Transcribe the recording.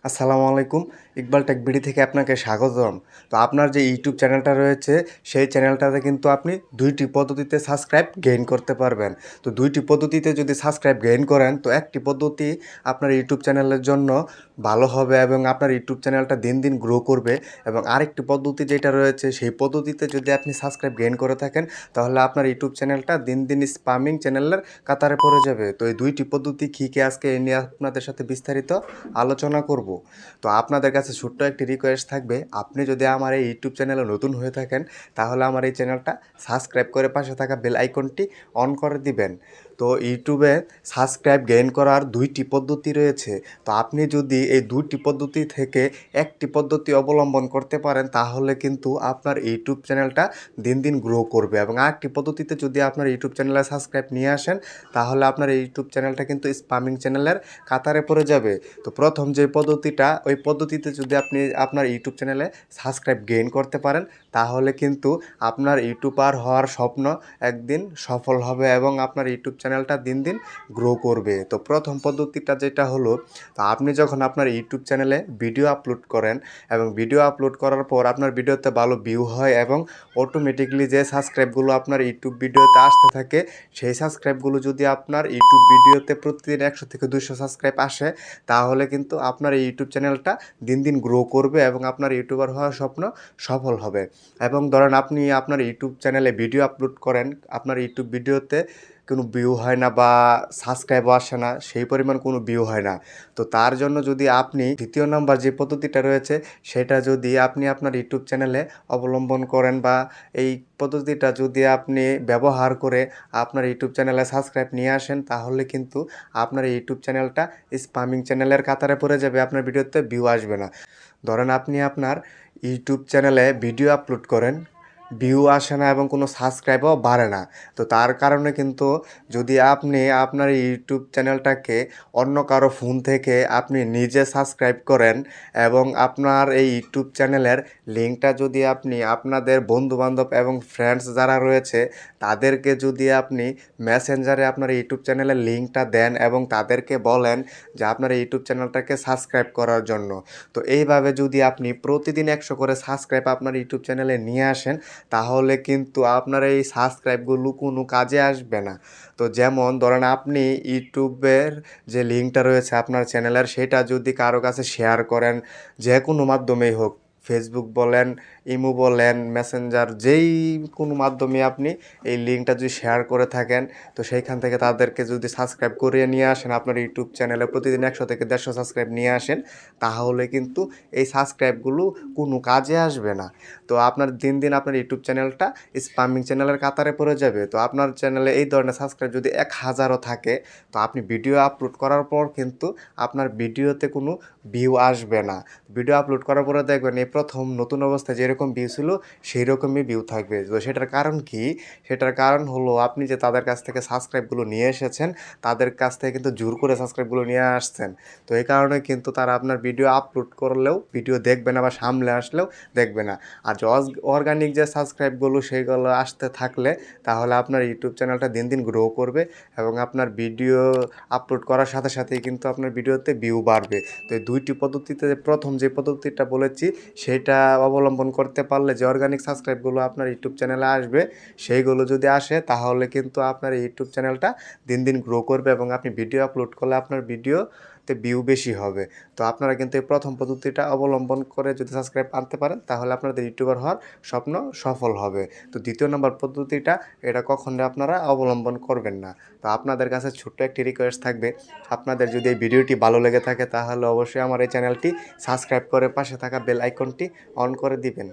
আসসালামু আলাইকুম। Iqbal tech BD থেকে আপনাকে স্বাগতম। তো আপনার যে ইউটিউব চ্যানেলটা রয়েছে সেই চ্যানেলটাতে কিন্তু আপনি ২টি পদ্ধতিতে সাবস্ক্রাইব গেইন করতে পারবেন। তো ২টি পদ্ধতিতে যদি সাবস্ক্রাইব গেইন করেন তো একটি পদ্ধতি আপনার ইউটিউব চ্যানেলের জন্য ভালো হবে এবং আপনার ইউটিউব চ্যানেলটা দিন দিন গ্রো করবে, এবং আরেকটি পদ্ধতি যেটা রয়েছে সেই পদ্ধতিতে যদি আপনি সাবস্ক্রাইব গেইন করে থাকেন তাহলে আপনার ইউটিউব চ্যানেলটা দিন দিন স্পামিং চ্যানেলের কাতারে পড়ে যাবে। তো এই ২টি পদ্ধতি কী আজকে এ নিয়ে আপনাদের সাথে বিস্তারিত আলোচনা করব। তো আপনাদের কাছে ছোট্ট একটি রিকোয়েস্ট থাকবে, আপনি যদি আমার এই ইউটিউব চ্যানেলে নতুন হয়ে থাকেন তাহলে আমার এই চ্যানেলটা সাবস্ক্রাইব করে পাশে থাকা বেল আইকনটি অন করে দিবেন। তো ইউটিউবে সাবস্ক্রাইব গেইন করার ২টি পদ্ধতি রয়েছে। তো আপনি যদি এই ২টি পদ্ধতি থেকে একটি পদ্ধতি অবলম্বন করতে পারেন তাহলে কিন্তু আপনার ইউটিউব চ্যানেলটা দিন দিন গ্রো করবে, এবং আরেকটি পদ্ধতিতে যদি আপনার ইউটিউব চ্যানেলে সাবস্ক্রাইব নিয়ে আসেন তাহলে আপনার ইউটিউব চ্যানেলটা কিন্তু স্পামিং চ্যানেলের কাতারে পড়ে যাবে। তো প্রথম যে পদ্ধতিটা, ওই পদ্ধতিতে যদি আপনি আপনার ইউটিউব চ্যানেলে সাবস্ক্রাইব গেইন করতে পারেন তাহলে কিন্তু আপনার ইউটিউবার হওয়ার স্বপ্ন একদিন সফল হবে এবং আপনার ইউটিউব চ্যানেলটা দিন দিন গ্রো করবে। তো প্রথম পদ্ধতিটা যেটা হলো, তো আপনি যখন আপনার ইউটিউব চ্যানেলে ভিডিও আপলোড করেন এবং ভিডিও আপলোড করার পর আপনার ভিডিওতে ভালো ভিউ হয় এবং অটোমেটিকলি যে সাবস্ক্রাইবগুলো আপনার ইউটিউব ভিডিওতে আসতে থাকে সেই সাবস্ক্রাইবগুলো যদি আপনার ইউটিউব ভিডিওতে প্রতিদিন ১০০ থেকে ২০০ সাবস্ক্রাইব আসে তাহলে কিন্তু আপনার এই ইউটিউব চ্যানেলটা দিন দিন গ্রো করবে এবং আপনার ইউটিউবার হওয়ার স্বপ্ন সফল হবে। এবং ধরেন আপনি আপনার ইউটিউব চ্যানেলে ভিডিও আপলোড করেন, আপনার ইউটিউব ভিডিওতে কোনো ভিউ হয় না বা সাবস্ক্রাইবও আসে না, সেই পরিমাণ কোনো ভিউ হয় না। তো তার জন্য যদি আপনি দ্বিতীয় নাম্বার যে পদ্ধতিটা রয়েছে সেটা যদি আপনি আপনার ইউটিউব চ্যানেলে অবলম্বন করেন বা এই পদ্ধতিটা যদি আপনি ব্যবহার করে আপনার ইউটিউব চ্যানেলে সাবস্ক্রাইব নিয়ে আসেন তাহলে কিন্তু আপনার ইউটিউব চ্যানেলটা স্পামিং চ্যানেলের কাতারে পড়ে যাবে, আপনার ভিডিওতে ভিউ আসবে না। ধরেন আপনি আপনার ইউটিউব চ্যানেলে ভিডিও আপলোড করেন, ভিউ আসে না এবং কোনো সাবস্ক্রাইবও বাড়ে না। তো তার কারণে কিন্তু যদি আপনি আপনার ইউটিউব চ্যানেলটাকে অন্য কারো ফোন থেকে আপনি নিজে সাবস্ক্রাইব করেন এবং আপনার এই ইউটিউব চ্যানেলের লিঙ্কটা যদি আপনি আপনাদের বন্ধুবান্ধব এবং ফ্রেন্ডস যারা রয়েছে তাদেরকে যদি আপনি মেসেঞ্জারে আপনার ইউটিউব চ্যানেলের লিঙ্কটা দেন এবং তাদেরকে বলেন যে আপনার ইউটিউব চ্যানেলটাকে সাবস্ক্রাইব করার জন্য, তো এইভাবে যদি আপনি প্রতিদিন ১০০ করে সাবস্ক্রাইব আপনার ইউটিউব চ্যানেলে নিয়ে আসেন তাহলে কিন্তু আপনার এই সাবস্ক্রাইবগুলো কোনো কাজে আসবে না। তো যেমন ধরেন আপনি ইউটিউবের যে লিঙ্কটা রয়েছে আপনার চ্যানেলের সেটা যদি কারো কাছে শেয়ার করেন, যে কোনো মাধ্যমেই হোক, ফেসবুক বলেন, ইমো বলেন, মেসেঞ্জার, যেই কোনো মাধ্যমে আপনি এই লিঙ্কটা যদি শেয়ার করে থাকেন তো সেইখান থেকে তাদেরকে যদি সাবস্ক্রাইব করিয়ে নিয়ে আসেন আপনার ইউটিউব চ্যানেলে প্রতিদিন ১০০ থেকে ১৫০ সাবস্ক্রাইব নিয়ে আসেন তাহলে কিন্তু এই সাবস্ক্রাইবগুলো কোনো কাজে আসবে না। তো আপনার দিন দিন আপনার ইউটিউব চ্যানেলটা স্পামিং চ্যানেলের কাতারে পড়ে যাবে। তো আপনার চ্যানেলে এই ধরনের সাবস্ক্রাইব যদি ১০০০ও থাকে তো আপনি ভিডিও আপলোড করার পর কিন্তু আপনার ভিডিওতে কোনো ভিউ আসবে না। ভিডিও আপলোড করার পরে দেখবেন এই প্রথম নতুন অবস্থায় যেরকম ভিউ ছিল সেই রকমই ভিউ থাকবে। তো সেটার কারণ কি? সেটার কারণ হলো আপনি যে তাদের কাছ থেকে সাবস্ক্রাইবগুলো নিয়ে এসেছেন, তাদের কাছ থেকে কিন্তু জোর করে সাবস্ক্রাইবগুলো নিয়ে আসছেন। তো এই কারণে কিন্তু তারা আপনার ভিডিও আপলোড করলেও ভিডিও দেখবে না বা সামনে আসলেও দেখবে না। আর যে অর্গানিক যে সাবস্ক্রাইবগুলো সেইগুলো আসতে থাকলে তাহলে আপনার ইউটিউব চ্যানেলটা দিন দিন গ্রো করবে এবং আপনার ভিডিও আপলোড করার সাথে সাথেই কিন্তু আপনার ভিডিওতে ভিউ বাড়বে। তো এই ২টি পদ্ধতিতে প্রথম যে পদ্ধতিটা বলেছি সেটা অবলম্বন করতে পারলে যে অর্গানিক সাবস্ক্রাইবগুলো আপনার ইউটিউব চ্যানেলে আসবে সেইগুলো যদি আসে তাহলে কিন্তু আপনার ইউটিউব চ্যানেলটা দিন দিন গ্রো করবে এবং আপনি ভিডিও আপলোড করলে আপনার ভিডিওতে ভিউ বেশি হবে। তো আপনারা কিন্তু এই প্রথম পদ্ধতিটা অবলম্বন করে যদি সাবস্ক্রাইব আনতে পারেন তাহলে আপনাদের ইউটিউবার হওয়ার স্বপ্ন সফল হবে। তো দ্বিতীয় নম্বর পদ্ধতিটা এটা কখনোই আপনারা অবলম্বন করবেন না। তো আপনাদের কাছে ছোট্ট একটি রিকোয়েস্ট থাকবে, আপনাদের যদি এই ভিডিওটি ভালো লেগে থাকে তাহলে অবশ্যই আমার এই চ্যানেলটি সাবস্ক্রাইব করে পাশে থাকা বেল আইকনটি অন করে দিবেন।